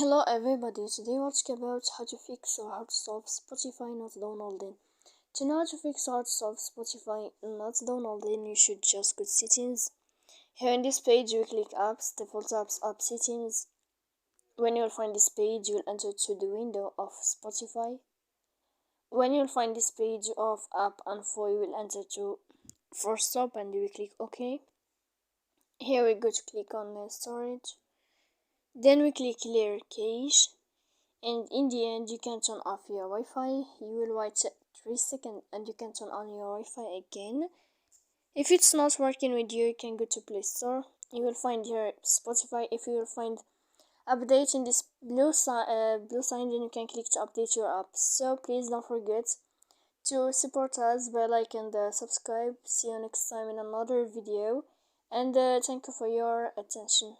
Hello everybody, today we'll talk about how to fix or how to solve Spotify not downloading. To know how to fix or how to solve Spotify not downloading, you should just go to settings. Here in this page you click apps, default apps, app settings. When you'll find this page, you'll enter to the window of Spotify. When you'll find this page of app info, you will enter to force stop and you will click OK. Here we go to click on storage. Then we click clear cache. And in the end, you can turn off your Wi-Fi. You will wait 3 seconds and you can turn on your Wi-Fi again. If it's not working with you, you can go to Play Store. You will find here Spotify. If you will find update in this blue sign, then you can click to update your app. So please don't forget to support us by like and subscribe. See you next time in another video. And thank you for your attention.